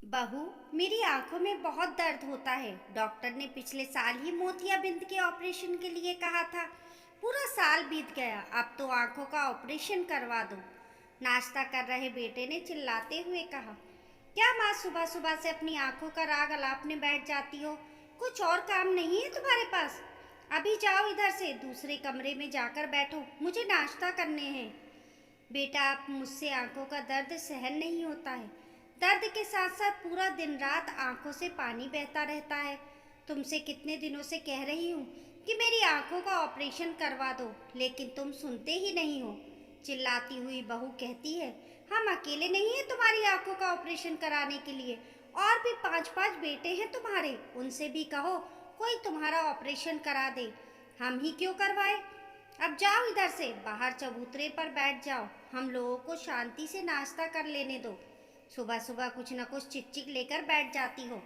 बहू, मेरी आंखों में बहुत दर्द होता है। डॉक्टर ने पिछले साल ही मोतियाबिंद के ऑपरेशन के लिए कहा था। पूरा साल बीत गया, अब तो आंखों का ऑपरेशन करवा दो। नाश्ता कर रहे बेटे ने चिल्लाते हुए कहा। क्या माँ सुबह सुबह से अपनी आंखों का राग अलापने बैठ जाती हो? कुछ और काम नहीं है तुम्हारे पास? अभी जाओ इधर से दूसरे कमरे में जाकर बैठो, मुझे नाश्ता करने हैं। बेटा, आप मुझसे आंखों का दर्द सहन नहीं होता है। दर्द के साथ साथ पूरा दिन रात आंखों से पानी बहता रहता है। तुमसे कितने दिनों से कह रही हूँ कि मेरी आंखों का ऑपरेशन करवा दो, लेकिन तुम सुनते ही नहीं हो। चिल्लाती हुई बहू कहती है, हम अकेले नहीं हैं तुम्हारी आंखों का ऑपरेशन कराने के लिए। और भी पांच पांच बेटे हैं तुम्हारे, उनसे भी कहो कोई तुम्हारा ऑपरेशन करा दे। हम ही क्यों करवाए? अब जाओ इधर से बाहर चबूतरे पर बैठ जाओ, हम लोगों को शांति से नाश्ता कर लेने दो। सुबह सुबह कुछ न कुछ चिकचिक लेकर बैठ जाती हो।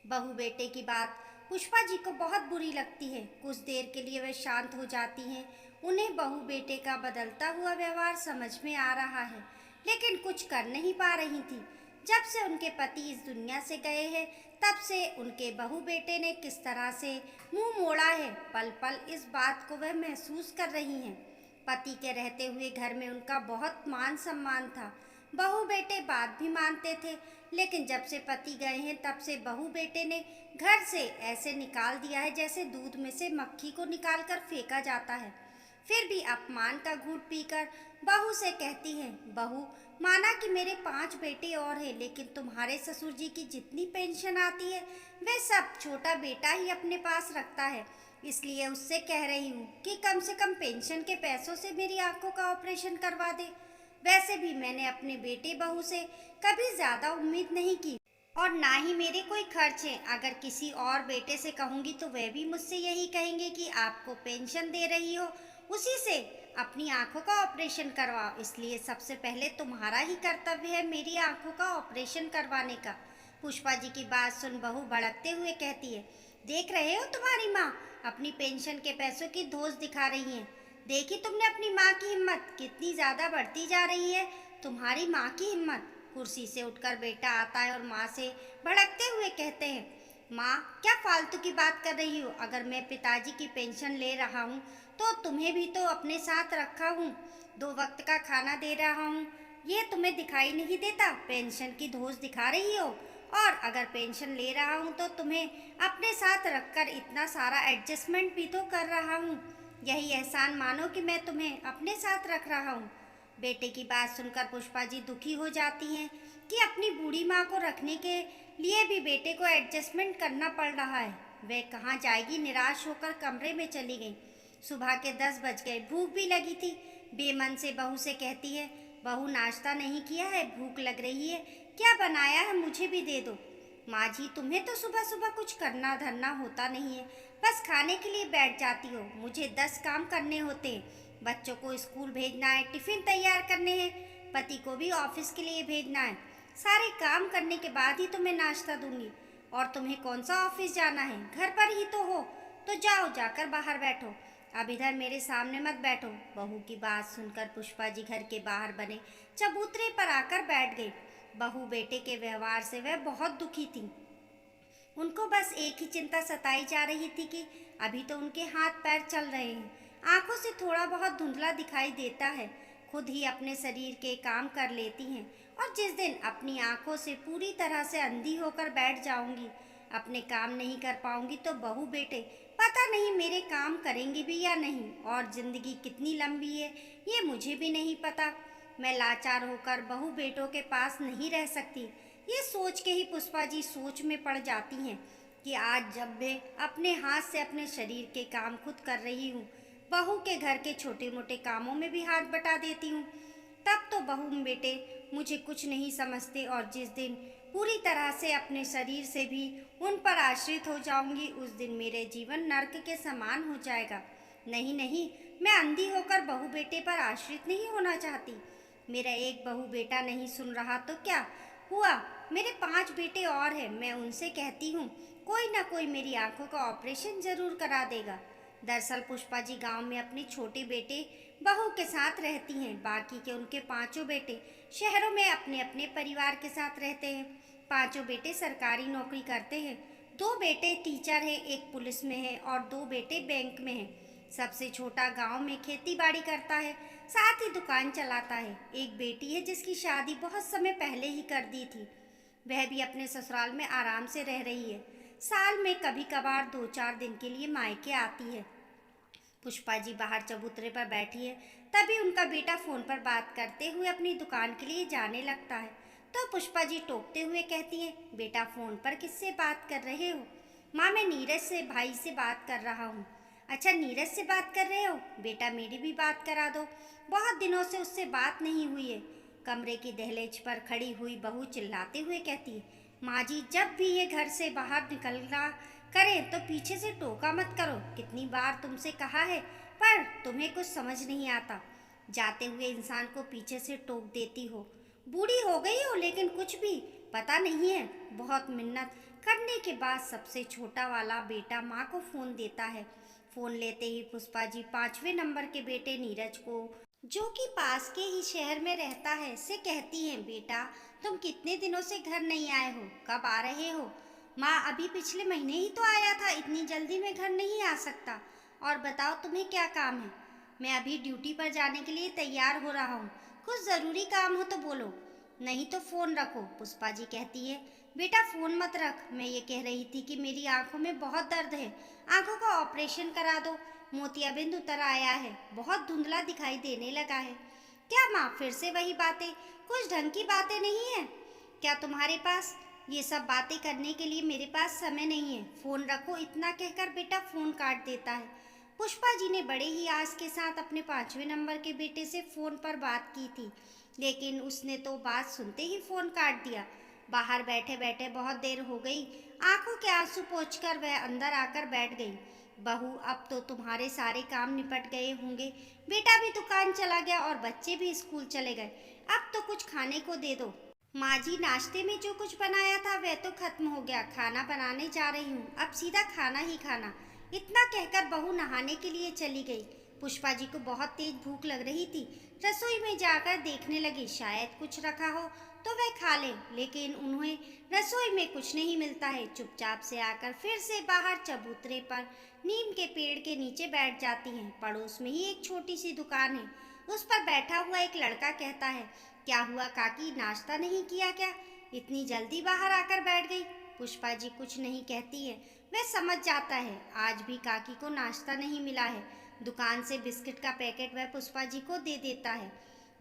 बहू बेटे की बात पुष्पा जी को बहुत बुरी लगती है। कुछ देर के लिए वे शांत हो जाती हैं। उन्हें बहू बेटे का बदलता हुआ व्यवहार समझ में आ रहा है, लेकिन कुछ कर नहीं पा रही थी। जब से उनके पति इस दुनिया से गए हैं, तब से उनके बहू बेटे ने किस तरह से मुंह मोड़ा है, पल पल इस बात को वह महसूस कर रही हैं। पति के रहते हुए घर में उनका बहुत मान सम्मान था। बहू बेटे बात भी मानते थे, लेकिन जब से पति गए हैं तब से बहू बेटे ने घर से ऐसे निकाल दिया है जैसे दूध में से मक्खी को निकालकर फेंका जाता है। फिर भी अपमान का घूंट पीकर बहू से कहती है, बहू, माना कि मेरे 5 बेटे और हैं, लेकिन तुम्हारे ससुर जी की जितनी पेंशन आती है वह सब छोटा बेटा ही अपने पास रखता है। इसलिए उससे कह रही हूँ कि कम से कम पेंशन के पैसों से मेरी आंखों का ऑपरेशन करवा दे। वैसे भी मैंने अपने बेटे बहू से कभी ज्यादा उम्मीद नहीं की, और ना ही मेरे कोई खर्च है। अगर किसी और बेटे से कहूंगी तो वह भी मुझसे यही कहेंगे कि आपको पेंशन दे रही हो, उसी से अपनी आंखों का ऑपरेशन करवाओ। इसलिए सबसे पहले तुम्हारा ही कर्तव्य है मेरी आंखों का ऑपरेशन करवाने का। पुष्पा जी की बात सुन बहू भड़कते हुए कहती है, देख रहे हो तुम्हारी माँ अपनी पेंशन के पैसों की धौंस दिखा रही हैं। देखी तुमने अपनी माँ की हिम्मत कितनी ज्यादा बढ़ती जा रही है। तुम्हारी माँ की हिम्मत। कुर्सी से उठकर बेटा आता है और माँ से भड़कते हुए कहते हैं, माँ क्या फालतू की बात कर रही हो? अगर मैं पिताजी की पेंशन ले रहा हूँ तो तुम्हें भी तो अपने साथ रखा हूँ, 2 वक्त का खाना दे रहा हूँ। ये तुम्हें दिखाई नहीं देता? पेंशन की धौंस दिखा रही हो। और अगर पेंशन ले रहा हूँ तो तुम्हें अपने साथ रखकर इतना सारा एडजस्टमेंट भी तो कर रहा हूँ। यही एहसान मानो कि मैं तुम्हें अपने साथ रख रहा हूँ। बेटे की बात सुनकर पुष्पा जी दुखी हो जाती हैं कि अपनी बूढ़ी माँ को रखने के लिए भी बेटे को एडजस्टमेंट करना पड़ रहा है। वह कहाँ जाएगी? निराश होकर कमरे में चली गई। सुबह के 10 बज गए, भूख भी लगी थी। बेमन से बहू से कहती है, बहू नाश्ता नहीं किया है, भूख लग रही है, क्या बनाया है मुझे भी दे दो। माँ जी, तुम्हें तो सुबह सुबह कुछ करना धरना होता नहीं है, बस खाने के लिए बैठ जाती हो। मुझे 10 काम करने होते हैं। बच्चों को स्कूल भेजना है, टिफिन तैयार करने हैं, पति को भी ऑफिस के लिए भेजना है। सारे काम करने के बाद ही तुम्हें नाश्ता दूंगी। और तुम्हें कौन सा ऑफिस जाना है? घर पर ही तो हो, तो जाओ जाकर बाहर बैठो। अब इधर मेरे सामने मत बैठो। बहू की बात सुनकर पुष्पा जी घर के बाहर बने चबूतरे पर आकर बैठ गई। बहू बेटे के व्यवहार से वह बहुत दुखी थी। उनको बस एक ही चिंता सताई जा रही थी कि अभी तो उनके हाथ पैर चल रहे हैं, आंखों से थोड़ा बहुत धुंधला दिखाई देता है, खुद ही अपने शरीर के काम कर लेती हैं। और जिस दिन अपनी आंखों से पूरी तरह से अंधी होकर बैठ जाऊंगी, अपने काम नहीं कर पाऊंगी, तो बहू बेटे पता नहीं मेरे काम करेंगे भी या नहीं। और जिंदगी कितनी लंबी है ये मुझे भी नहीं पता। मैं लाचार होकर बहू बेटों के पास नहीं रह सकती। ये सोच के ही पुष्पा जी सोच में पड़ जाती हैं कि आज जब मैं अपने हाथ से अपने शरीर के काम खुद कर रही हूँ, बहू के घर के छोटे मोटे कामों में भी हाथ बटा देती हूँ, तब तो बहू बेटे मुझे कुछ नहीं समझते। और जिस दिन पूरी तरह से अपने शरीर से भी उन पर आश्रित हो जाऊंगी, उस दिन मेरे जीवन नर्क के समान हो जाएगा। नहीं नहीं, मैं अंधी होकर बहू बेटे पर आश्रित नहीं होना चाहती। मेरा एक बहू बेटा नहीं सुन रहा तो क्या हुआ, मेरे 5 बेटे और हैं। मैं उनसे कहती हूँ कोई ना कोई मेरी आंखों का ऑपरेशन जरूर करा देगा। दरअसल पुष्पा जी गांव में अपने छोटे बेटे बहू के साथ रहती हैं। बाकी के उनके पांचों बेटे शहरों में अपने अपने परिवार के साथ रहते हैं। पांचों बेटे सरकारी नौकरी करते हैं। दो बेटे टीचर हैं, एक पुलिस में है और दो बेटे बैंक में हैं। सबसे छोटा गांव में खेती बाड़ी करता है, साथ ही दुकान चलाता है। एक बेटी है जिसकी शादी बहुत समय पहले ही कर दी थी। वह भी अपने ससुराल में आराम से रह रही है। साल में कभी कभार 2-4 दिन के लिए मायके आती है। पुष्पा जी बाहर चबूतरे पर बैठी है, तभी उनका बेटा फोन पर बात करते हुए अपनी दुकान के लिए जाने लगता है। तो पुष्पा जी टोकते हुए कहती हैं, बेटा फोन पर किससे बात कर रहे हो? माँ, मैं नीरज से भाई से बात कर रहा हूँ। अच्छा, नीरज से बात कर रहे हो? बेटा मेरी भी बात करा दो, बहुत दिनों से उससे बात नहीं हुई है। कमरे की दहलीज पर खड़ी हुई बहू चिल्लाते हुए कहती है, माँ जी, जब भी ये घर से बाहर निकलना करें तो पीछे से टोका मत करो। कितनी बार तुमसे कहा है, पर तुम्हें कुछ समझ नहीं आता। जाते हुए इंसान को पीछे से टोक देती हो। बूढ़ी हो गई हो लेकिन कुछ भी पता नहीं है। बहुत मिन्नत करने के बाद सबसे छोटा वाला बेटा माँ को फोन देता है। फोन लेते ही पुष्पा जी 5वें नंबर के बेटे नीरज को, जो कि पास के ही शहर में रहता है, से कहती हैं, बेटा तुम कितने दिनों से घर नहीं आए हो, कब आ रहे हो? माँ, अभी पिछले महीने ही तो आया था, इतनी जल्दी मैं घर नहीं आ सकता। और बताओ तुम्हें क्या काम है? मैं अभी ड्यूटी पर जाने के लिए तैयार हो रहा हूँ। कुछ ज़रूरी काम हो तो बोलो, नहीं तो फ़ोन रखो। पुष्पा जी कहती है, बेटा फ़ोन मत रख, मैं ये कह रही थी कि मेरी आंखों में बहुत दर्द है, आंखों का ऑपरेशन करा दो। मोतियाबिंद उतर आया है, बहुत धुंधला दिखाई देने लगा है। क्या माँ, फिर से वही बातें? कुछ ढंग की बातें नहीं है क्या तुम्हारे पास? ये सब बातें करने के लिए मेरे पास समय नहीं है, फ़ोन रखो। इतना कहकर बेटा फ़ोन काट देता है। पुष्पा जी ने बड़े ही आस के साथ अपने 5वें नंबर के बेटे से फ़ोन पर बात की थी, लेकिन उसने तो बात सुनते ही फ़ोन काट दिया। बाहर बैठे बैठे बहुत देर हो गई। आंखों के आंसू पोंछकर वह अंदर आकर बैठ गई। बहू, अब तो तुम्हारे सारे काम निपट गए होंगे। बेटा भी दुकान चला गया और बच्चे भी स्कूल चले गए। अब तो कुछ खाने को दे दो। माँ जी, नाश्ते में जो कुछ बनाया था वह तो खत्म हो गया, खाना बनाने जा रही हूँ, अब सीधा खाना ही खाना। इतना कहकर बहू नहाने के लिए चली गई। पुष्पा जी को बहुत तेज भूख लग रही थी। रसोई में जाकर देखने लगी, शायद कुछ रखा हो तो वह खा ले, लेकिन उन्हें रसोई में कुछ नहीं मिलता है। चुपचाप से आकर फिर से बाहर चबूतरे पर नीम के पेड़ के नीचे बैठ जाती हैं। पड़ोस में ही एक छोटी सी दुकान है, उस पर बैठा हुआ एक लड़का कहता है, क्या हुआ काकी, नाश्ता नहीं किया क्या? इतनी जल्दी बाहर आकर बैठ गई। पुष्पा जी कुछ नहीं कहती है। वह समझ जाता है आज भी काकी को नाश्ता नहीं मिला है। दुकान से बिस्किट का पैकेट वह पुष्पा जी को दे देता है।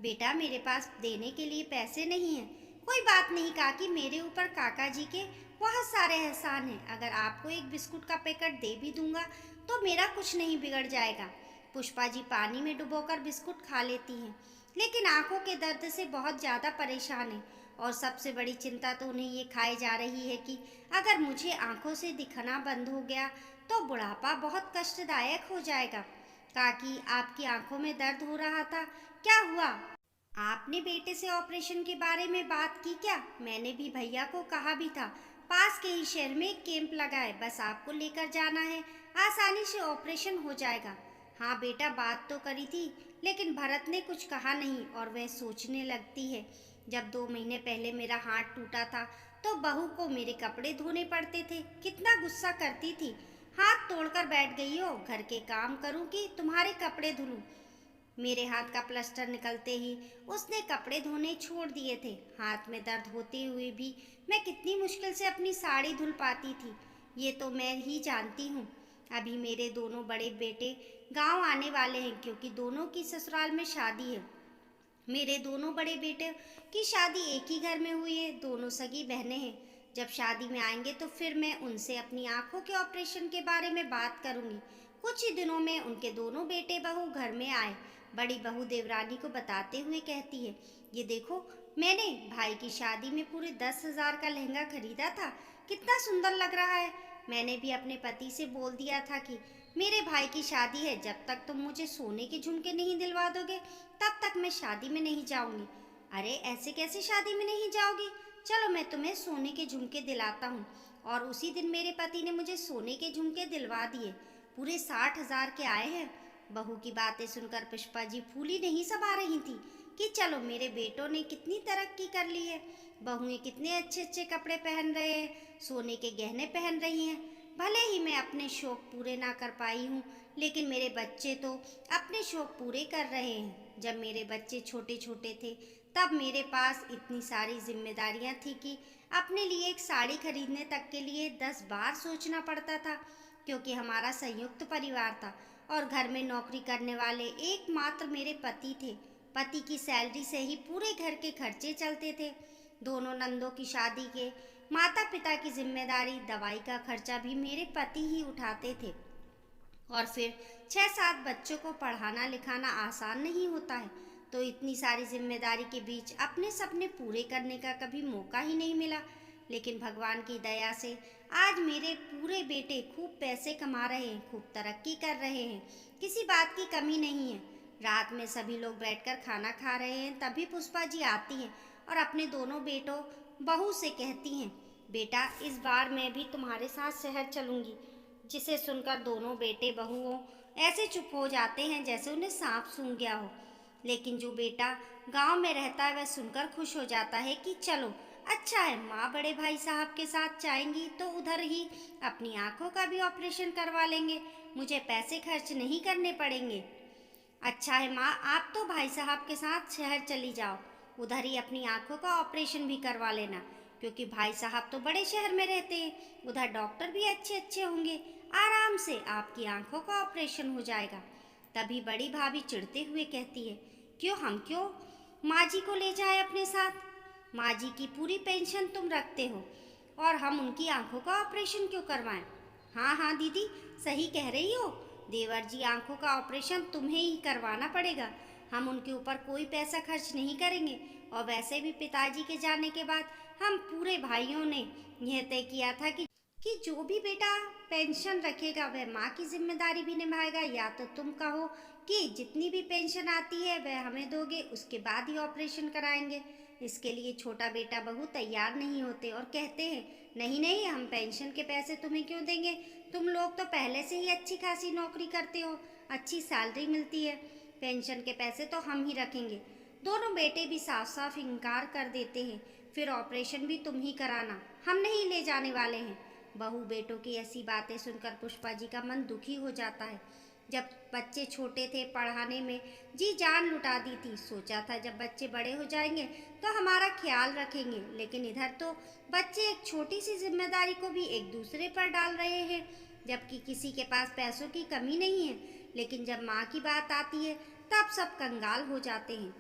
बेटा, मेरे पास देने के लिए पैसे नहीं हैं। कोई बात नहीं काकी, मेरे ऊपर काका जी के बहुत सारे एहसान हैं। अगर आपको एक बिस्कुट का पैकेट दे भी दूंगा तो मेरा कुछ नहीं बिगड़ जाएगा। पुष्पा जी पानी में डुबोकर बिस्कुट खा लेती हैं, लेकिन आंखों के दर्द से बहुत ज़्यादा परेशान है। और सबसे बड़ी चिंता तो उन्हें ये खाई जा रही है कि अगर मुझे आंखों से दिखना बंद हो गया तो बुढ़ापा बहुत कष्टदायक हो जाएगा। काकी, आपकी आंखों में दर्द हो रहा था, क्या हुआ? आपने बेटे से ऑपरेशन के बारे में बात की क्या? मैंने भी भैया को कहा भी था, पास के ही शहर में एक कैंप लगा है, बस आपको लेकर जाना है, आसानी से ऑपरेशन हो जाएगा। हाँ बेटा, बात तो करी थी, लेकिन भरत ने कुछ कहा नहीं और वह सोचने लगती है, जब 2 महीने पहले मेरा हाथ टूटा था तो बहू को मेरे कपड़े धोने पड़ते थे, कितना गुस्सा करती थी। हाथ तोड़कर बैठ गई हो, घर के काम करूं कि तुम्हारे कपड़े धुलूं? मेरे हाथ का प्लास्टर निकलते ही उसने कपड़े धोने छोड़ दिए थे। हाथ में दर्द होते हुए भी मैं कितनी मुश्किल से अपनी साड़ी धुल पाती थी, ये तो मैं ही जानती हूँ। अभी मेरे दोनों बड़े बेटे गांव आने वाले हैं, क्योंकि दोनों की ससुराल में शादी है। मेरे दोनों बड़े बेटे की शादी एक ही घर में हुई है, दोनों सगी बहनें हैं। जब शादी में आएंगे तो फिर मैं उनसे अपनी आंखों के ऑपरेशन के बारे में बात करूंगी। कुछ ही दिनों में उनके दोनों बेटे बहू घर में आए। बड़ी बहू देवरानी को बताते हुए कहती है, ये देखो, मैंने भाई की शादी में पूरे 10,000 का लहंगा खरीदा था, कितना सुंदर लग रहा है। मैंने भी अपने पति से बोल दिया था कि मेरे भाई की शादी है, जब तक तुम मुझे सोने के झुमके नहीं दिलवा दोगे तब तक मैं शादी में नहीं जाऊंगी। अरे ऐसे कैसे शादी में नहीं जाओगी? चलो मैं तुम्हें सोने के झुमके दिलाता हूँ। और उसी दिन मेरे पति ने मुझे सोने के झुमके दिलवा दिए, पूरे 60,000 के आए हैं। बहू की बातें सुनकर पुष्पा जी फूली नहीं समा रही थी कि चलो मेरे बेटों ने कितनी तरक्की कर ली है। बहुएं कितने अच्छे अच्छे कपड़े पहन रहे हैं, सोने के गहने पहन रही हैं। भले ही मैं अपने शौक पूरे ना कर पाई हूँ, लेकिन मेरे बच्चे तो अपने शौक पूरे कर रहे हैं। जब मेरे बच्चे छोटे छोटे थे तब मेरे पास इतनी सारी जिम्मेदारियां थी कि अपने लिए एक साड़ी खरीदने तक के लिए 10 बार सोचना पड़ता था, क्योंकि हमारा संयुक्त परिवार था और घर में नौकरी करने वाले एकमात्र मेरे पति थे। पति की सैलरी से ही पूरे घर के खर्चे चलते थे। दोनों नंदों की शादी के माता पिता की जिम्मेदारी, दवाई का खर्चा भी मेरे पति ही उठाते थे। और फिर 6-7 बच्चों को पढ़ाना लिखाना आसान नहीं होता है, तो इतनी सारी जिम्मेदारी के बीच अपने सपने पूरे करने का कभी मौका ही नहीं मिला। लेकिन भगवान की दया से आज मेरे पूरे बेटे खूब पैसे कमा रहे हैं, खूब तरक्की कर रहे हैं, किसी बात की कमी नहीं है। रात में सभी लोग बैठकर खाना खा रहे हैं, तभी पुष्पा जी आती हैं और अपने दोनों बेटों बहू से कहती हैं, बेटा इस बार मैं भी तुम्हारे साथ शहर चलूँगी। जिसे सुनकर दोनों बेटे बहुओं ऐसे चुप हो जाते हैं जैसे उन्हें सांप सूंघ गया हो। लेकिन जो बेटा गांव में रहता है वह सुनकर खुश हो जाता है कि चलो अच्छा है, माँ बड़े भाई साहब के साथ जाएंगी तो उधर ही अपनी आंखों का भी ऑपरेशन करवा लेंगे, मुझे पैसे खर्च नहीं करने पड़ेंगे। अच्छा है माँ, आप तो भाई साहब के साथ शहर चली जाओ, उधर ही अपनी आंखों का ऑपरेशन भी करवा लेना, क्योंकि भाई साहब तो बड़े शहर में रहते हैं, उधर डॉक्टर भी अच्छे अच्छे होंगे, आराम से आपकी आंखों का ऑपरेशन हो जाएगा। तभी बड़ी भाभी चिढ़ते हुए कहती है, क्यों माँ जी को ले जाए अपने साथ? माँ जी की पूरी पेंशन तुम रखते हो और हम उनकी आंखों का ऑपरेशन क्यों करवाएं? हाँ हाँ दीदी, सही कह रही हो, देवर जी आंखों का ऑपरेशन तुम्हें ही करवाना पड़ेगा, हम उनके ऊपर कोई पैसा खर्च नहीं करेंगे। और वैसे भी पिताजी के जाने के बाद हम पूरे भाइयों ने यह तय किया था कि जो भी बेटा पेंशन रखेगा वह माँ की जिम्मेदारी भी निभाएगा, या तो तुम कहो कि जितनी भी पेंशन आती है वह हमें दोगे, उसके बाद ही ऑपरेशन कराएंगे। इसके लिए छोटा बेटा बहू तैयार नहीं होते और कहते हैं, नहीं नहीं, हम पेंशन के पैसे तुम्हें क्यों देंगे, तुम लोग तो पहले से ही अच्छी खासी नौकरी करते हो, अच्छी सैलरी मिलती है, पेंशन के पैसे तो हम ही रखेंगे। दोनों बेटे भी साफ साफ इनकार कर देते हैं, फिर ऑपरेशन भी तुम ही कराना, हम नहीं ले जाने वाले हैं। बहू बेटों की ऐसी बातें सुनकर पुष्पा जी का मन दुखी हो जाता है। जब बच्चे छोटे थे पढ़ाने में जी जान लुटा दी थी, सोचा था जब बच्चे बड़े हो जाएंगे तो हमारा ख्याल रखेंगे, लेकिन इधर तो बच्चे एक छोटी सी जिम्मेदारी को भी एक दूसरे पर डाल रहे हैं, जबकि किसी के पास पैसों की कमी नहीं है। लेकिन जब माँ की बात आती है तब सब कंगाल हो जाते हैं।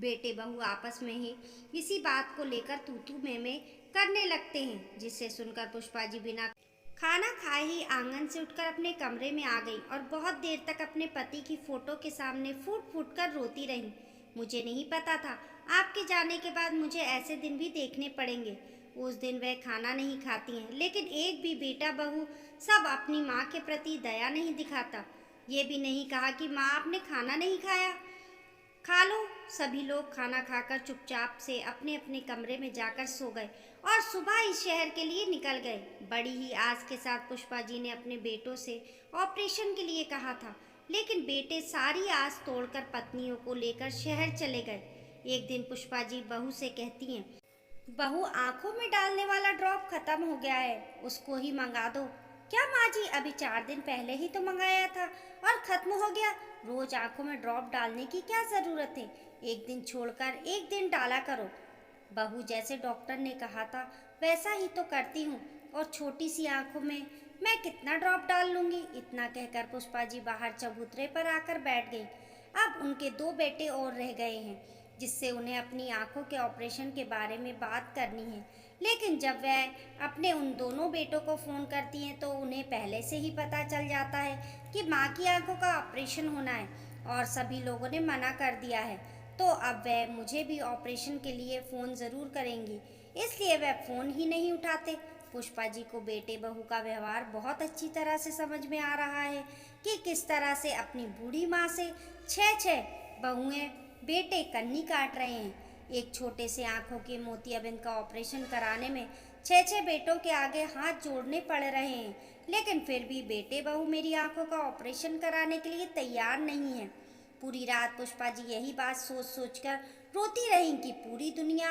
बेटे बहू आपस में ही इसी बात को लेकर तू तू मैं करने लगते हैं, जिससे सुनकर पुष्पा जी बिना खाना खाए ही आंगन से उठकर अपने कमरे में आ गई और बहुत देर तक अपने पति की फोटो के सामने फूट फूट कर रोती रही। मुझे नहीं पता था आपके जाने के बाद मुझे ऐसे दिन भी देखने पड़ेंगे। उस दिन वह खाना नहीं खाती हैं, लेकिन एक भी बेटा बहू सब अपनी माँ के प्रति दया नहीं दिखाता। ये भी नहीं कहा कि माँ आपने खाना नहीं खाया, खा लो। सभी लोग खाना खाकर चुपचाप से अपने अपने कमरे में जाकर सो गए और सुबह इस शहर के लिए निकल गए। बड़ी ही आस के साथ पुष्पा जी ने अपने बेटों से ऑपरेशन के लिए कहा था, लेकिन बेटे सारी आस तोड़कर पत्नियों को लेकर शहर चले गए। एक दिन पुष्पा जी बहू से कहती हैं, बहू आंखों में डालने वाला ड्रॉप खत्म हो गया है, उसको ही मंगा दो। क्या माँ जी, अभी 4 दिन पहले ही तो मंगाया था और खत्म हो गया। रोज आंखों में ड्रॉप डालने की क्या जरूरत है, एक दिन छोड़कर एक दिन डाला करो। बहू जैसे डॉक्टर ने कहा था वैसा ही तो करती हूँ, और छोटी सी आंखों में मैं कितना ड्रॉप डाल लूँगी। इतना कहकर पुष्पा जी बाहर चबूतरे पर आकर बैठ गई। अब उनके 2 बेटे और रह गए हैं, जिससे उन्हें अपनी आंखों के ऑपरेशन के बारे में बात करनी है। लेकिन जब वह अपने उन दोनों बेटों को फ़ोन करती हैं तो उन्हें पहले से ही पता चल जाता है कि माँ की आंखों का ऑपरेशन होना है और सभी लोगों ने मना कर दिया है। तो अब वह मुझे भी ऑपरेशन के लिए फ़ोन ज़रूर करेंगी, इसलिए वह फ़ोन ही नहीं उठाते। पुष्पा जी को बेटे बहू का व्यवहार बहुत अच्छी तरह से समझ में आ रहा है कि किस तरह से अपनी बूढ़ी माँ से 6-6 बहुएं बेटे कन्नी काट रहे हैं। एक छोटे से आंखों के मोतियाबिंद का ऑपरेशन कराने में छः छः बेटों के आगे हाथ जोड़ने पड़ रहे हैं, लेकिन फिर भी बेटे बहू मेरी आंखों का ऑपरेशन कराने के लिए तैयार नहीं है। पूरी रात पुष्पा जी यही बात सोच सोच कर रोती रहीं कि पूरी दुनिया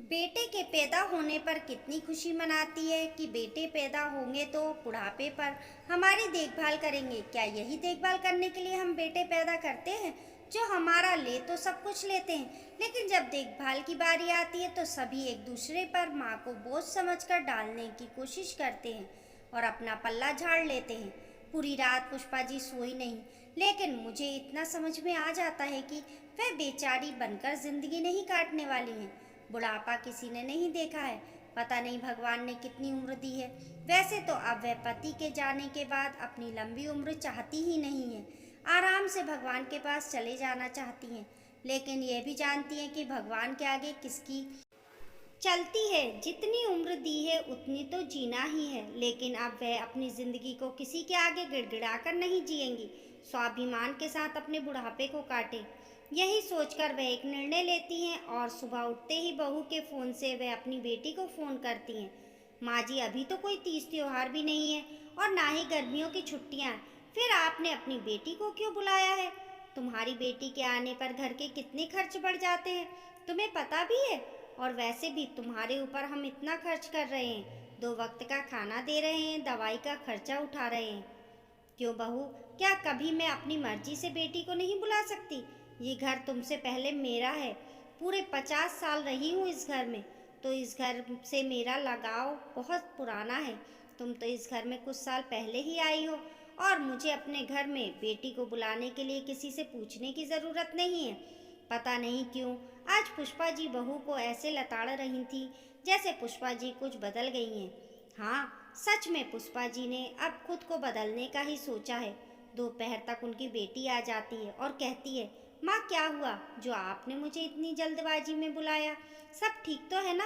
बेटे के पैदा होने पर कितनी खुशी मनाती है कि बेटे पैदा होंगे तो बुढ़ापे पर हमारी देखभाल करेंगे। क्या यही देखभाल करने के लिए हम बेटे पैदा करते हैं, जो हमारा ले तो सब कुछ लेते हैं, लेकिन जब देखभाल की बारी आती है तो सभी एक दूसरे पर माँ को बोझ समझकर डालने की कोशिश करते हैं और अपना पल्ला झाड़ लेते हैं। पूरी रात पुष्पा जी सोई नहीं, लेकिन मुझे इतना समझ में आ जाता है कि वह बेचारी बनकर जिंदगी नहीं काटने वाली हैं। बुढ़ापा किसी ने नहीं देखा है, पता नहीं भगवान ने कितनी उम्र दी है। वैसे तो अब वह पति के जाने के बाद अपनी लंबी उम्र चाहती ही नहीं है, आराम से भगवान के पास चले जाना चाहती हैं, लेकिन यह भी जानती हैं कि भगवान के आगे किसकी चलती है। जितनी उम्र दी है उतनी तो जीना ही है, लेकिन अब वह अपनी ज़िंदगी को किसी के आगे गिड़गिड़ाकर नहीं जिएंगी, स्वाभिमान के साथ अपने बुढ़ापे को काटे। यही सोचकर वह एक निर्णय लेती हैं और सुबह उठते ही बहू के फ़ोन से वह अपनी बेटी को फ़ोन करती हैं। माँ जी, अभी तो कोई तीज त्योहार भी नहीं है और ना ही गर्मियों की छुट्टियाँ हैं, फिर आपने अपनी बेटी को क्यों बुलाया है? तुम्हारी बेटी के आने पर घर के कितने खर्च बढ़ जाते हैं, तुम्हें पता भी है? और वैसे भी तुम्हारे ऊपर हम इतना खर्च कर रहे हैं, 2 वक्त का खाना दे रहे हैं, दवाई का खर्चा उठा रहे हैं। क्यों बहू, क्या कभी मैं अपनी मर्जी से बेटी को नहीं बुला सकती? ये घर तुमसे पहले मेरा है, पूरे 50 साल रही हूँ इस घर में, तो इस घर से मेरा लगाव बहुत पुराना है। तुम तो इस घर में कुछ साल पहले ही आई हो और मुझे अपने घर में बेटी को बुलाने के लिए किसी से पूछने की ज़रूरत नहीं है। पता नहीं क्यों आज पुष्पा जी बहू को ऐसे लताड़ रही थी जैसे पुष्पा जी कुछ बदल गई हैं। हाँ, सच में पुष्पा जी ने अब खुद को बदलने का ही सोचा है। दोपहर तक उनकी बेटी आ जाती है और कहती है, माँ क्या हुआ जो आपने मुझे इतनी जल्दबाजी में बुलाया? सब ठीक तो है ना?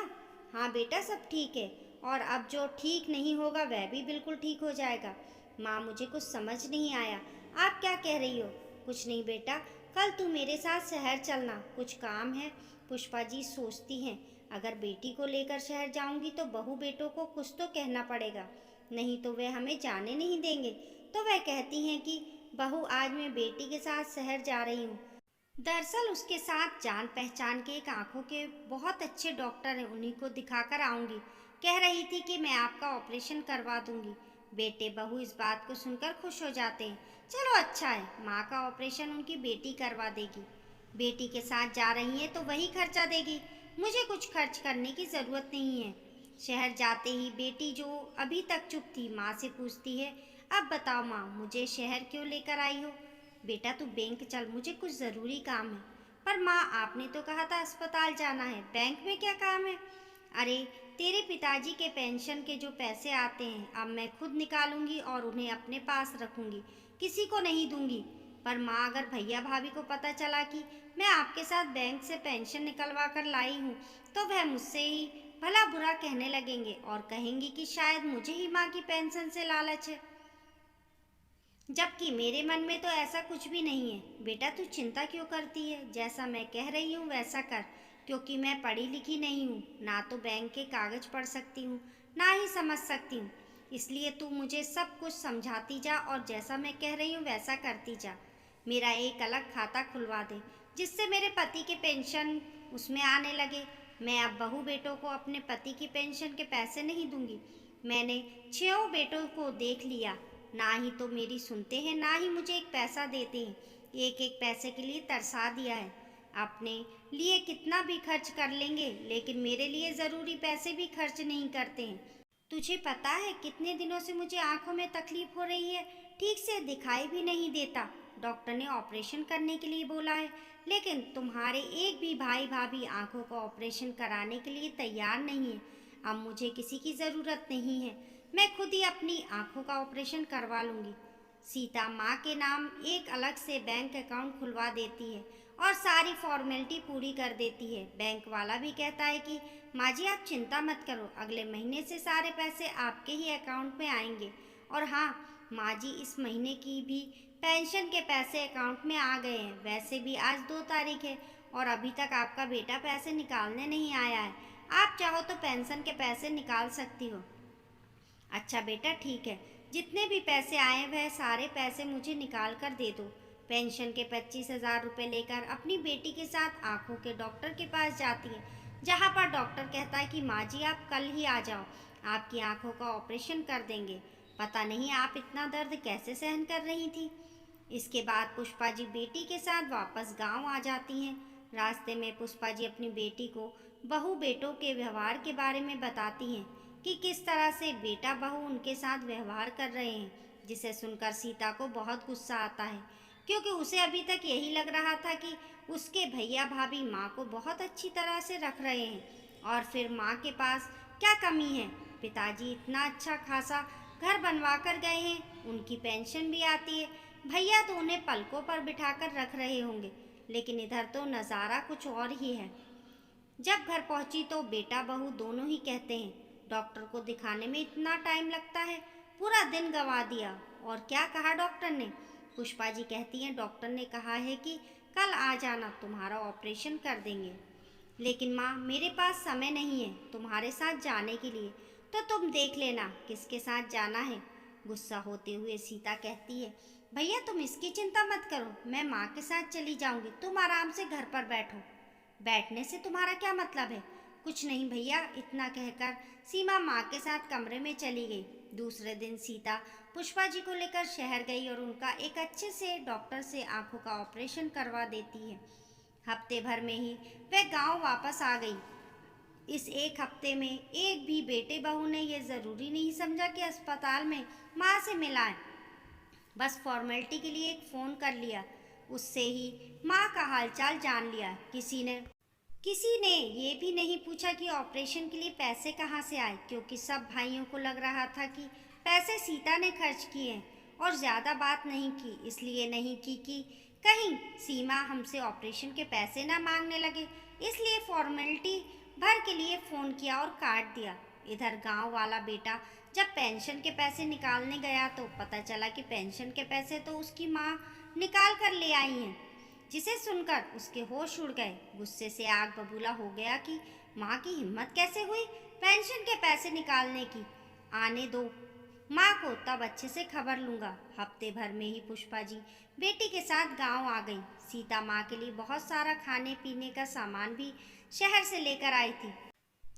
हाँ बेटा, सब ठीक है, और अब जो ठीक नहीं होगा वह भी बिल्कुल ठीक हो जाएगा। माँ, मुझे कुछ समझ नहीं आया, आप क्या कह रही हो? कुछ नहीं बेटा, कल तू मेरे साथ शहर चलना, कुछ काम है। पुष्पा जी सोचती हैं, अगर बेटी को लेकर शहर जाऊंगी तो बहू बेटों को कुछ तो कहना पड़ेगा, नहीं तो वे हमें जाने नहीं देंगे। तो वह कहती हैं कि बहू, आज मैं बेटी के साथ शहर जा रही हूँ। दरअसल उसके साथ जान पहचान के एक आंखों के बहुत अच्छे डॉक्टर हैं, उन्हीं को दिखाकर आऊंगी। कह रही थी कि मैं आपका ऑपरेशन करवा दूंगी। बेटे बहू इस बात को सुनकर खुश हो जाते हैं। चलो अच्छा है, माँ का ऑपरेशन उनकी बेटी करवा देगी। बेटी के साथ जा रही है तो वही खर्चा देगी, मुझे कुछ खर्च करने की ज़रूरत नहीं है। शहर जाते ही बेटी, जो अभी तक चुप थी, माँ से पूछती है, अब बताओ माँ, मुझे शहर क्यों लेकर आई हो? बेटा तू बैंक चल, मुझे कुछ ज़रूरी काम है। पर माँ, आपने तो कहा था अस्पताल जाना है, बैंक में क्या काम है? अरे, तेरे पिताजी के पेंशन के जो पैसे आते हैं अब मैं खुद निकालूंगी और उन्हें अपने पास रखूंगी, किसी को नहीं दूंगी। पर माँ, अगर भैया भाभी को पता चला कि मैं आपके साथ बैंक से पेंशन निकलवा कर लाई हूँ तो वह मुझसे ही भला बुरा कहने लगेंगे और कहेंगी कि शायद मुझे ही माँ की पेंशन से लालच है, जबकि मेरे मन में तो ऐसा कुछ भी नहीं है। बेटा तू चिंता क्यों करती है? जैसा मैं कह रही हूँ वैसा कर, क्योंकि मैं पढ़ी लिखी नहीं हूँ, ना तो बैंक के कागज पढ़ सकती हूँ, ना ही समझ सकती हूँ। इसलिए तू मुझे सब कुछ समझाती जा और जैसा मैं कह रही हूँ वैसा करती जा। मेरा एक अलग खाता खुलवा दे, जिससे मेरे पति के पेंशन उसमें आने लगे। मैं अब बहू बेटों को अपने पति की पेंशन के पैसे नहीं दूंगी। मैंने 6 बेटों को देख लिया, ना ही तो मेरी सुनते हैं, ना ही मुझे एक पैसा देते हैं। एक एक पैसे के लिए तरसा दिया है। अपने लिए कितना भी खर्च कर लेंगे, लेकिन मेरे लिए ज़रूरी पैसे भी खर्च नहीं करते हैं। तुझे पता है कितने दिनों से मुझे आंखों में तकलीफ हो रही है, ठीक से दिखाई भी नहीं देता। डॉक्टर ने ऑपरेशन करने के लिए बोला है, लेकिन तुम्हारे एक भी भाई भाभी आंखों का ऑपरेशन कराने के लिए तैयार नहीं है। अब मुझे किसी की ज़रूरत नहीं है, मैं खुद ही अपनी आंखों का ऑपरेशन करवा लूँगी। सीता माँ के नाम एक अलग से बैंक अकाउंट खुलवा देती है और सारी फॉर्मेलिटी पूरी कर देती है। बैंक वाला भी कहता है कि माँ जी आप चिंता मत करो, अगले महीने से सारे पैसे आपके ही अकाउंट में आएंगे। और हाँ माँ जी, इस महीने की भी पेंशन के पैसे अकाउंट में आ गए हैं। वैसे भी आज 2 तारीख है और अभी तक आपका बेटा पैसे निकालने नहीं आया है। आप चाहो तो पेंशन के पैसे निकाल सकती हो। अच्छा बेटा ठीक है, जितने भी पैसे आए वह सारे पैसे मुझे निकाल कर दे दो। पेंशन के 25,000 रुपये लेकर अपनी बेटी के साथ आंखों के डॉक्टर के पास जाती है, जहाँ पर डॉक्टर कहता है कि माँ जी आप कल ही आ जाओ, आपकी आंखों का ऑपरेशन कर देंगे। पता नहीं आप इतना दर्द कैसे सहन कर रही थी। इसके बाद पुष्पा जी बेटी के साथ वापस गांव आ जाती हैं। रास्ते में पुष्पा जी अपनी बेटी को बहू बेटों के व्यवहार के बारे में बताती हैं कि किस तरह से बेटा बहू उनके साथ व्यवहार कर रहे हैं, जिसे सुनकर सीता को बहुत गुस्सा आता है, क्योंकि उसे अभी तक यही लग रहा था कि उसके भैया भाभी माँ को बहुत अच्छी तरह से रख रहे हैं और फिर माँ के पास क्या कमी है। पिताजी इतना अच्छा खासा घर बनवा कर गए हैं, उनकी पेंशन भी आती है, भैया तो उन्हें पलकों पर बिठाकर रख रहे होंगे, लेकिन इधर तो नज़ारा कुछ और ही है। जब घर पहुंची तो बेटा बहू दोनों ही कहते हैं, डॉक्टर को दिखाने में इतना टाइम लगता है, पूरा दिन गंवा दिया। और क्या कहा डॉक्टर ने? पुष्पा जी कहती हैं, डॉक्टर ने कहा है कि कल आ जाना, तुम्हारा ऑपरेशन कर देंगे। लेकिन माँ मेरे पास समय नहीं है तुम्हारे साथ जाने के लिए, तो तुम देख लेना किसके साथ जाना है। गुस्सा होते हुए सीता कहती है, भैया तुम इसकी चिंता मत करो, मैं माँ के साथ चली जाऊंगी, तुम आराम से घर पर बैठो। बैठने से तुम्हारा क्या मतलब है? कुछ नहीं भैया, इतना कहकर सीमा माँ के साथ कमरे में चली गई। दूसरे दिन सीता पुष्पा जी को लेकर शहर गई और उनका एक अच्छे से डॉक्टर से आंखों का ऑपरेशन करवा देती है। हफ्ते भर में ही वह गांव वापस आ गई। इस एक हफ्ते में एक भी बेटे बहू ने यह ज़रूरी नहीं समझा कि अस्पताल में माँ से मिलाएं। बस फॉर्मेलिटी के लिए एक फ़ोन कर लिया, उससे ही माँ का हालचाल जान लिया। किसी ने ये भी नहीं पूछा कि ऑपरेशन के लिए पैसे कहाँ से आए, क्योंकि सब भाइयों को लग रहा था कि पैसे सीता ने खर्च किए हैं और ज़्यादा बात नहीं की, इसलिए नहीं की कि कहीं सीमा हमसे ऑपरेशन के पैसे ना मांगने लगे, इसलिए फॉर्मेलिटी भर के लिए फ़ोन किया और काट दिया। इधर गांव वाला बेटा जब पेंशन के पैसे निकालने गया तो पता चला कि पेंशन के पैसे तो उसकी माँ निकाल कर ले आई हैं, जिसे सुनकर उसके होश उड़ गए। गुस्से से आग बबूला हो गया कि माँ की हिम्मत कैसे हुई पेंशन के पैसे निकालने की। आने दो माँ को, तब अच्छे से खबर लूँगा। हफ्ते भर में ही पुष्पा जी बेटी के साथ गांव आ गई। सीता माँ के लिए बहुत सारा खाने पीने का सामान भी शहर से लेकर आई थी,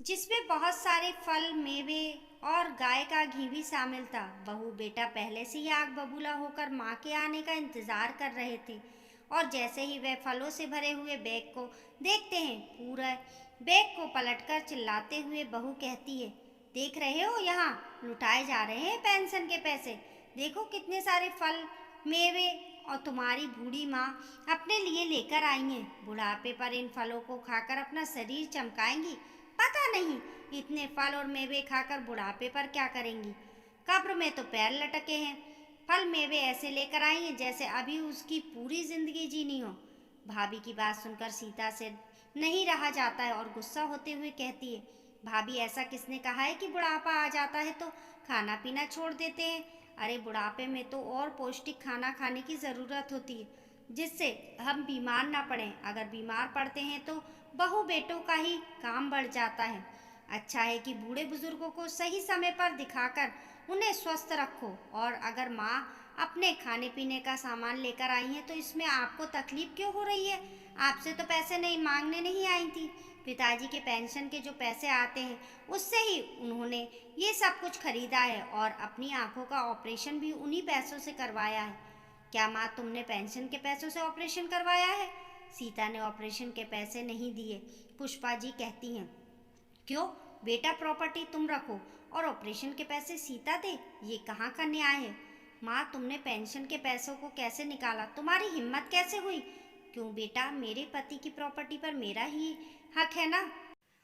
जिसमें बहुत सारे फल मेवे और गाय का घी भी शामिल था। बहू बेटा पहले से ही आग बबूला होकर माँ के आने का इंतजार कर रहे थे और जैसे ही वह फलों से भरे हुए बैग को देखते हैं, पूरा बैग को पलटकर चिल्लाते हुए बहू कहती है, देख रहे हो यहाँ लुटाए जा रहे हैं पेंशन के पैसे, देखो कितने सारे फल मेवे और तुम्हारी बूढ़ी माँ अपने लिए लेकर आई हैं। बुढ़ापे पर इन फलों को खाकर अपना शरीर चमकाएंगी, पता नहीं इतने फल और मेवे खाकर बुढ़ापे पर क्या करेंगी। कब्र में तो पैर लटके हैं, फल मेवे ऐसे लेकर आई हैं जैसे अभी उसकी पूरी जिंदगी जीनी हो। भाभी की बात सुनकर सीता से नहीं रहा जाता है और गुस्सा होते हुए कहती है, भाभी ऐसा किसने कहा है कि बुढ़ापा आ जाता है तो खाना पीना छोड़ देते हैं? अरे बुढ़ापे में तो और पौष्टिक खाना खाने की ज़रूरत होती है, जिससे हम बीमार ना पड़ें। अगर बीमार पड़ते हैं तो बहू बेटों का ही काम बढ़ जाता है। अच्छा है कि बूढ़े बुजुर्गों को सही समय पर दिखाकर उन्हें स्वस्थ रखो। और अगर माँ अपने खाने पीने का सामान लेकर आई हैं तो इसमें आपको तकलीफ क्यों हो रही है? आपसे तो पैसे नहीं मांगने नहीं आई थी। पिताजी के पेंशन के जो पैसे आते हैं उससे ही उन्होंने ये सब कुछ खरीदा है और अपनी आंखों का ऑपरेशन भी उन्हीं पैसों से करवाया है। क्या माँ तुमने पेंशन के पैसों से ऑपरेशन करवाया है? सीता ने ऑपरेशन के पैसे नहीं दिए। पुष्पा जी कहती हैं, क्यों बेटा, प्रॉपर्टी तुम रखो और ऑपरेशन के पैसे सीता दे, ये कहाँ का न्याय है? माँ तुमने पेंशन के पैसों को कैसे निकाला, तुम्हारी हिम्मत कैसे हुई? क्यों बेटा, मेरे पति की प्रॉपर्टी पर मेरा ही हक है ना,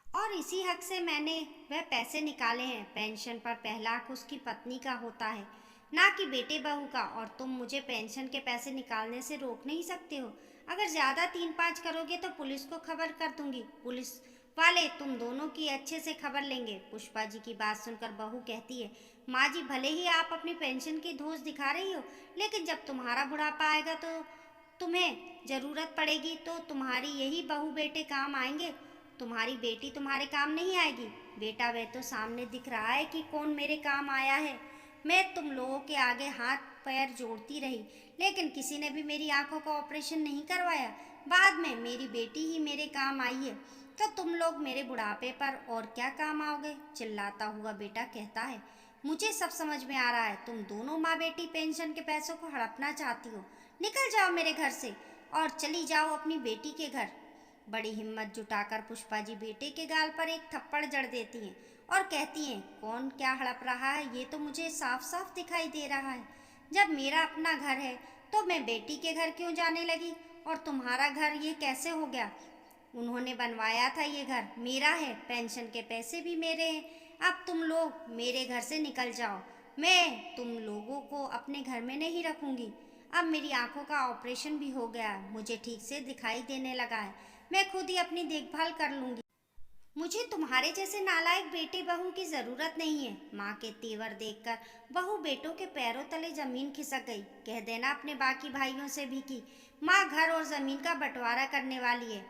और इसी हक से मैंने वह पैसे निकाले हैं। पेंशन पर पहला हक उसकी पत्नी का होता है, ना कि बेटे बहू का, और तुम मुझे पेंशन के पैसे निकालने से रोक नहीं सकते हो। अगर ज़्यादा 3-5 करोगे तो पुलिस को खबर कर दूंगी, पुलिस वाले तुम दोनों की अच्छे से खबर लेंगे। पुष्पा जी की बात सुनकर बहू कहती है, माँ जी भले ही आप अपनी पेंशन की धौंस दिखा रही हो, लेकिन जब तुम्हारा बुढ़ापा आएगा तो तुम्हें ज़रूरत पड़ेगी तो तुम्हारी यही बहू बेटे काम आएंगे। तुम्हारी बेटी तुम्हारे काम नहीं आएगी। बेटा, वह तो सामने दिख रहा है कि कौन मेरे काम आया है। मैं तुम लोगों के आगे हाथ पैर जोड़ती रही, लेकिन किसी ने भी मेरी आंखों का ऑपरेशन नहीं करवाया। बाद में मेरी बेटी ही मेरे काम आई है, तो तुम लोग मेरे बुढ़ापे पर और क्या काम आओगे? चिल्लाता हुआ बेटा कहता है, मुझे सब समझ में आ रहा है। तुम दोनों माँ बेटी पेंशन के पैसों को हड़पना चाहती हो। निकल जाओ मेरे घर से और चली जाओ अपनी बेटी के घर। बड़ी हिम्मत जुटाकर पुष्पा जी बेटे के गाल पर एक थप्पड़ जड़ देती हैं और कहती हैं, कौन क्या हड़प रहा है ये तो मुझे साफ साफ दिखाई दे रहा है। जब मेरा अपना घर है तो मैं बेटी के घर क्यों जाने लगी? और तुम्हारा घर ये कैसे हो गया? उन्होंने बनवाया था, ये घर मेरा है, पेंशन के पैसे भी मेरे हैं। अब तुम लोग मेरे घर से निकल जाओ। मैं तुम लोगों को अपने घर में नहीं रखूंगी। अब मेरी आंखों का ऑपरेशन भी हो गया है, मुझे ठीक से दिखाई देने लगा है। मैं खुद ही अपनी देखभाल कर लूंगी। मुझे तुम्हारे जैसे नालायक बेटे बहू की जरूरत नहीं है। माँ के तेवर देखकर बहू बेटों के पैरों तले जमीन खिसक गई। कह देना अपने बाकी भाइयों से भी कि माँ घर और जमीन का बंटवारा करने वाली है।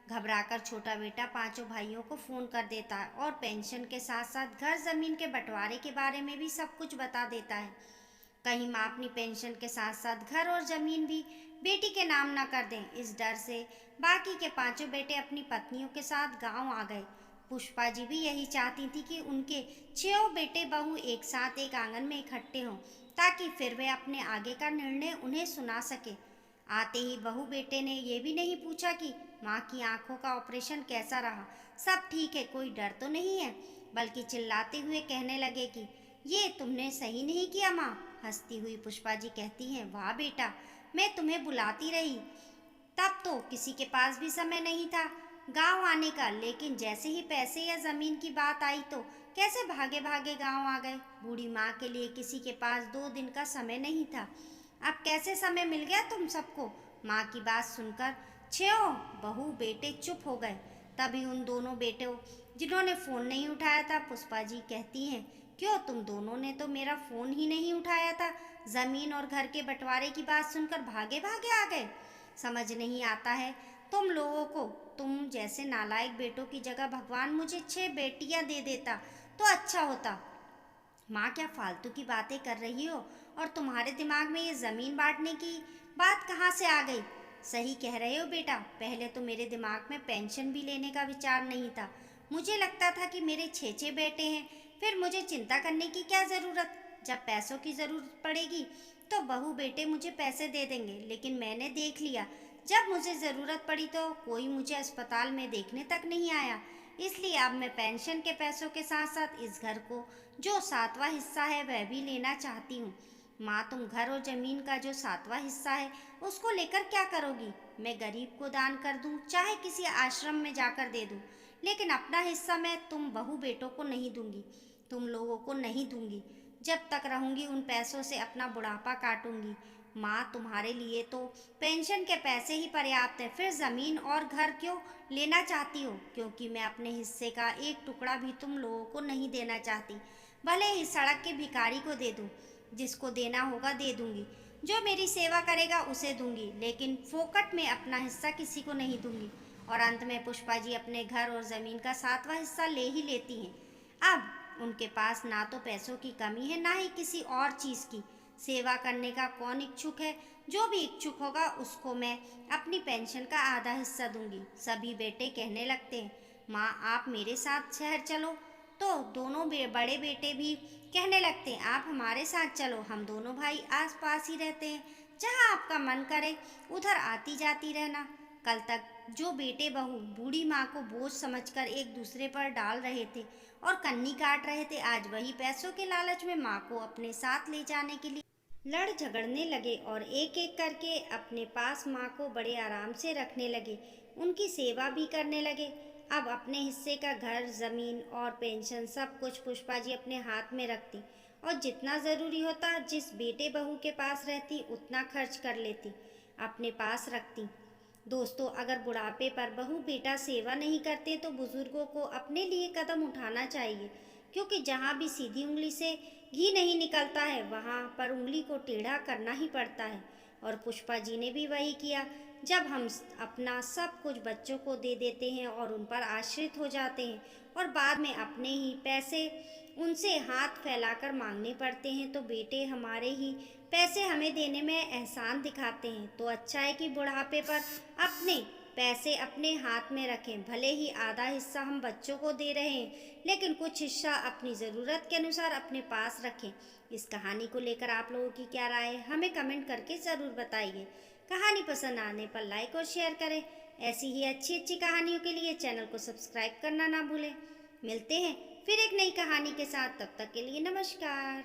घबराकर छोटा बेटा पांचों भाइयों को फोन कर देता है और पेंशन के साथ साथ घर जमीन के बंटवारे के बारे में भी सब कुछ बता देता है। कहीं माँ अपनी पेंशन के साथ साथ घर और जमीन भी बेटी के नाम न कर दें, इस डर से बाकी के पांचों बेटे अपनी पत्नियों के साथ गांव आ गए। पुष्पा जी भी यही चाहती थी कि उनके 6 बेटे बहू एक साथ एक आंगन में इकट्ठे हों, ताकि फिर वे अपने आगे का निर्णय उन्हें सुना सके। आते ही बहू बेटे ने ये भी नहीं पूछा कि माँ की आंखों का ऑपरेशन कैसा रहा, सब ठीक है, कोई डर तो नहीं है, बल्कि चिल्लाते हुए कहने लगे कि ये तुमने सही नहीं किया माँ। हंसती हुई पुष्पा जी कहती हैं, वाह बेटा, मैं तुम्हें बुलाती रही, तब तो किसी के पास भी समय नहीं था गांव आने का, लेकिन जैसे ही पैसे या जमीन की बात आई तो कैसे भागे भागे गांव आ गए। बूढ़ी माँ के लिए किसी के पास 2 दिन का समय नहीं था, अब कैसे समय मिल गया तुम सबको? माँ की बात सुनकर 6 बहू बेटे चुप हो गए। तभी उन दोनों बेटों जिन्होंने फ़ोन नहीं उठाया था, पुष्पा जी कहती हैं, क्यों तुम दोनों ने तो मेरा फ़ोन ही नहीं उठाया था? ज़मीन और घर के बंटवारे की बात सुनकर भागे भागे आ गए। समझ नहीं आता है तुम लोगों को। तुम जैसे नालायक बेटों की जगह भगवान मुझे 6 बेटियां दे देता तो अच्छा होता। माँ, क्या फालतू की बातें कर रही हो? और तुम्हारे दिमाग में ये ज़मीन बांटने की बात कहाँ से आ गई? सही कह रहे हो बेटा, पहले तो मेरे दिमाग में पेंशन भी लेने का विचार नहीं था। मुझे लगता था कि मेरे 6 बेटे हैं, फिर मुझे चिंता करने की क्या ज़रूरत? जब पैसों की ज़रूरत पड़ेगी तो बहू बेटे मुझे पैसे दे देंगे, लेकिन मैंने देख लिया, जब मुझे ज़रूरत पड़ी तो कोई मुझे अस्पताल में देखने तक नहीं आया। इसलिए अब मैं पेंशन के पैसों के साथ साथ इस घर को जो 7वां हिस्सा है वह भी लेना चाहती हूँ। माँ, तुम घर और ज़मीन का जो 7वां हिस्सा है उसको लेकर क्या करोगी? मैं गरीब को दान कर दूँ, चाहे किसी आश्रम में जाकर दे दूँ, लेकिन अपना हिस्सा मैं तुम बहू बेटों को नहीं दूंगी, तुम लोगों को नहीं दूंगी। जब तक रहूंगी उन पैसों से अपना बुढ़ापा काटूंगी। माँ, तुम्हारे लिए तो पेंशन के पैसे ही पर्याप्त हैं, फिर ज़मीन और घर क्यों लेना चाहती हो? क्योंकि मैं अपने हिस्से का एक टुकड़ा भी तुम लोगों को नहीं देना चाहती। भले ही सड़क के भिखारी को दे दूँ, जिसको देना होगा दे दूंगी, जो मेरी सेवा करेगा उसे दूंगी, लेकिन फोकट में अपना हिस्सा किसी को नहीं दूंगी। और अंत में पुष्पा जी अपने घर और ज़मीन का 7वां हिस्सा ले ही लेती हैं। अब उनके पास ना तो पैसों की कमी है, ना ही किसी और चीज़ की। सेवा करने का कौन इच्छुक है? जो भी इच्छुक होगा उसको मैं अपनी पेंशन का आधा हिस्सा दूंगी। सभी बेटे कहने लगते हैं, माँ, आप मेरे साथ शहर चलो। तो दोनों बड़े बेटे भी कहने लगते हैं, आप हमारे साथ चलो, हम दोनों भाई आस पास ही रहते हैं, जहाँ आपका मन करे उधर आती जाती रहना। कल तक जो बेटे बहू बूढ़ी माँ को बोझ समझकर एक दूसरे पर डाल रहे थे और कन्नी काट रहे थे, आज वही पैसों के लालच में माँ को अपने साथ ले जाने के लिए लड़ झगड़ने लगे और एक एक करके अपने पास माँ को बड़े आराम से रखने लगे, उनकी सेवा भी करने लगे। अब अपने हिस्से का घर, ज़मीन और पेंशन सब कुछ पुष्पा जी अपने हाथ में रखती और जितना ज़रूरी होता जिस बेटे बहू के पास रहती उतना खर्च कर लेती, अपने पास रखती। दोस्तों, अगर बुढ़ापे पर बहू बेटा सेवा नहीं करते तो बुजुर्गों को अपने लिए कदम उठाना चाहिए, क्योंकि जहाँ भी सीधी उंगली से घी नहीं निकलता है वहाँ पर उंगली को टेढ़ा करना ही पड़ता है। और पुष्पा जी ने भी वही किया। जब हम अपना सब कुछ बच्चों को दे देते हैं और उन पर आश्रित हो जाते हैं और बाद में अपने ही पैसे उनसे हाथ फैलाकर मांगने पड़ते हैं, तो बेटे हमारे ही पैसे हमें देने में एहसान दिखाते हैं। तो अच्छा है कि बुढ़ापे पर अपने पैसे अपने हाथ में रखें। भले ही आधा हिस्सा हम बच्चों को दे रहे हैं, लेकिन कुछ हिस्सा अपनी ज़रूरत के अनुसार अपने पास रखें। इस कहानी को लेकर आप लोगों की क्या राय है, हमें कमेंट करके ज़रूर बताइए। कहानी पसंद आने पर लाइक और शेयर करें। ऐसी ही अच्छी अच्छी कहानियों के लिए चैनल को सब्सक्राइब करना ना भूलें। मिलते हैं फिर एक नई कहानी के साथ, तब तक के लिए नमस्कार।